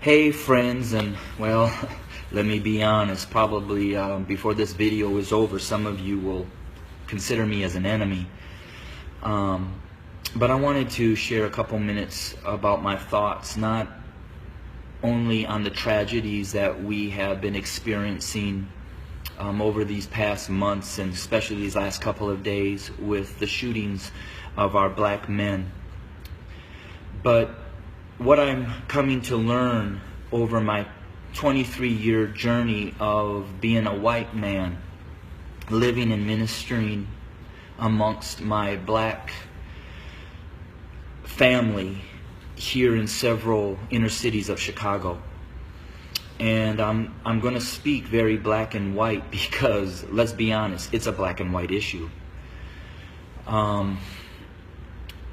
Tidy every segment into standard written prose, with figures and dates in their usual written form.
Hey friends, and well, let me be honest, probably before this video is over, some of you will consider me as an enemy. But I wanted to share a couple minutes about my thoughts, not only on the tragedies that we have been experiencing over these past months, and especially these last couple of days with the shootings of our black men, but what I'm coming to learn over my 23-year journey of being a white man, living and ministering amongst my black family here in several inner cities of Chicago. And I'm going to speak very black and white because, let's be honest, it's a black and white issue.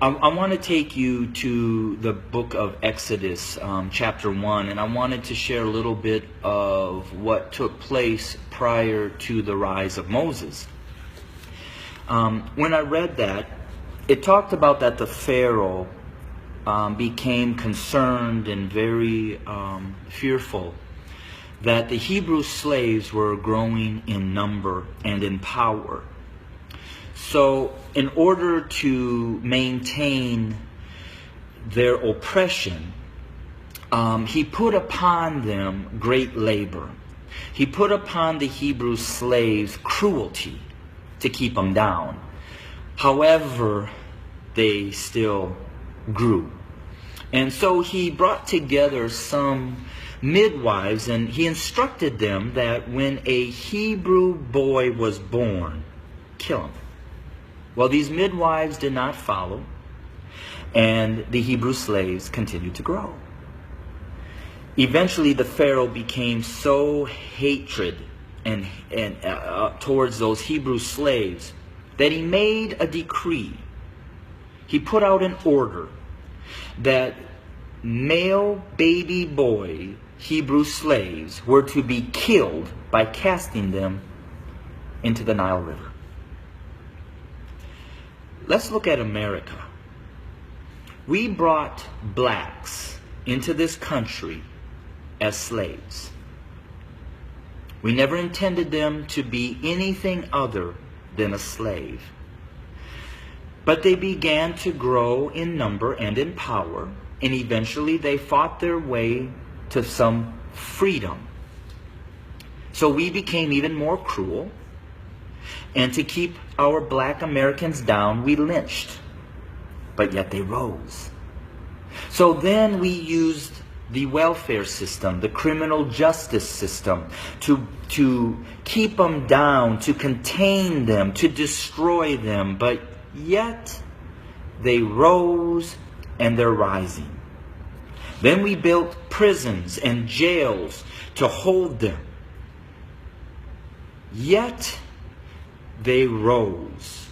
I want to take you to the book of Exodus, chapter 1, and I wanted to share a little bit of what took place prior to the rise of Moses. When I read that, it talked about that the Pharaoh became concerned and very fearful that the Hebrew slaves were growing in number and in power. So in order to maintain their oppression, he put upon them great labor. He put upon the Hebrew slaves cruelty to keep them down. However, they still grew. And so he brought together some midwives, and he instructed them that when a Hebrew boy was born, kill him. Well, these midwives did not follow, and the Hebrew slaves continued to grow. Eventually, the Pharaoh became so hatred towards those Hebrew slaves that he made a decree. He put out an order that male baby boy Hebrew slaves were to be killed by casting them into the Nile River. Let's look at America. We brought blacks into this country as slaves. We never intended them to be anything other than a slave. But they began to grow in number and in power, and eventually they fought their way to some freedom. So we became even more cruel. And to keep our black Americans down, we lynched. But yet they rose. So then we used the welfare system, the criminal justice system, to keep them down, to contain them, to destroy them. But yet they rose, and they're rising. Then we built prisons and jails to hold them. Yet they rose.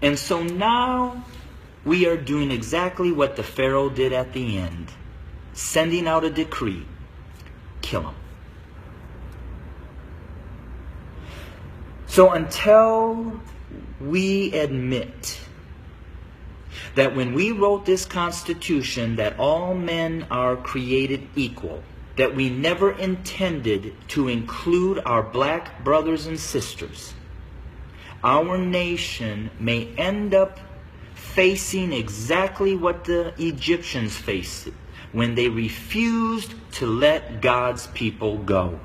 And so now we are doing exactly what the Pharaoh did at the end, sending out a decree: kill them. So until we admit that when we wrote this Constitution that all men are created equal, that we never intended to include our black brothers and sisters, our nation may end up facing exactly what the Egyptians faced when they refused to let God's people go.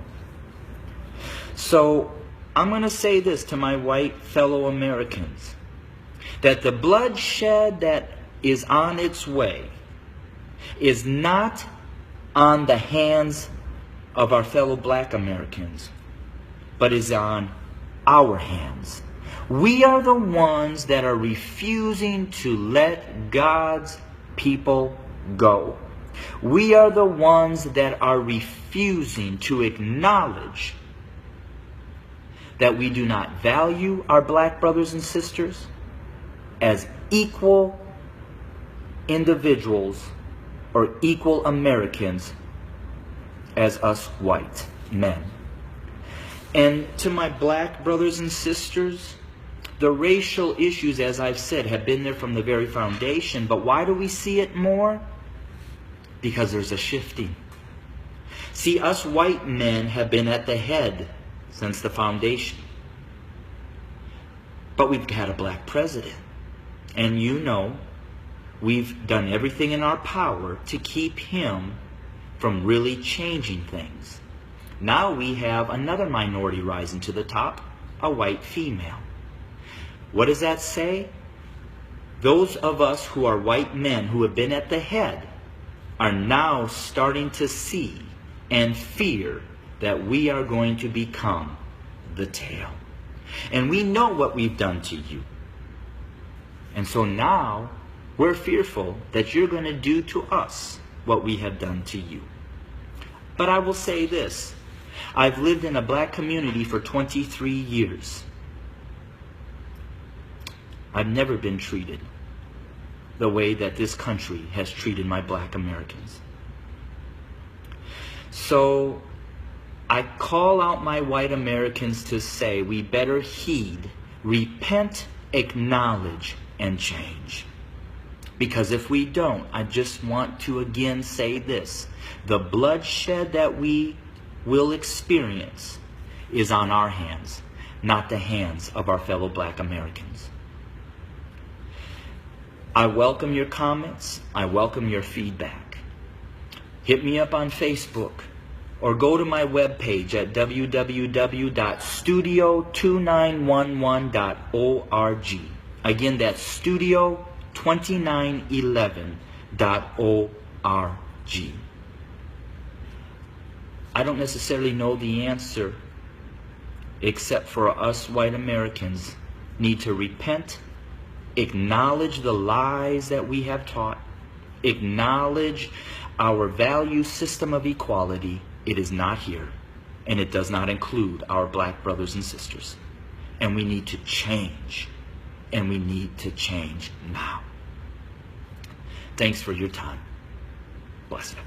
So I'm going to say this to my white fellow Americans, that the bloodshed that is on its way is not on the hands of our fellow black Americans, but is on our hands. We are the ones that are refusing to let God's people go. We are the ones that are refusing to acknowledge that we do not value our black brothers and sisters as equal individuals or equal Americans as us white men. And to my black brothers and sisters, the racial issues, as I've said, have been there from the very foundation. But why do we see it more? Because there's a shifting. See, us white men have been at the head since the foundation. But we've had a black president. And you know, we've done everything in our power to keep him from really changing things. Now we have another minority rising to the top, a white female. What does that say? Those of us who are white men who have been at the head are now starting to see and fear that we are going to become the tail. And we know what we've done to you. And so now we're fearful that you're going to do to us what we have done to you. But I will say this. I've lived in a black community for 23 years. I've never been treated the way that this country has treated my black Americans. So I call out my white Americans to say we better heed, repent, acknowledge, and change. Because if we don't, I just want to again say this. The bloodshed that we will experience is on our hands, not the hands of our fellow black Americans. I welcome your comments. I welcome your feedback. Hit me up on Facebook or go to my webpage at www.studio2911.org. Again, that's studio2911.org. I don't necessarily know the answer, except for us white Americans need to repent, acknowledge the lies that we have taught, acknowledge our value system of equality. It is not here, and it does not include our black brothers and sisters. And we need to change, and we need to change now. Thanks for your time. Bless you.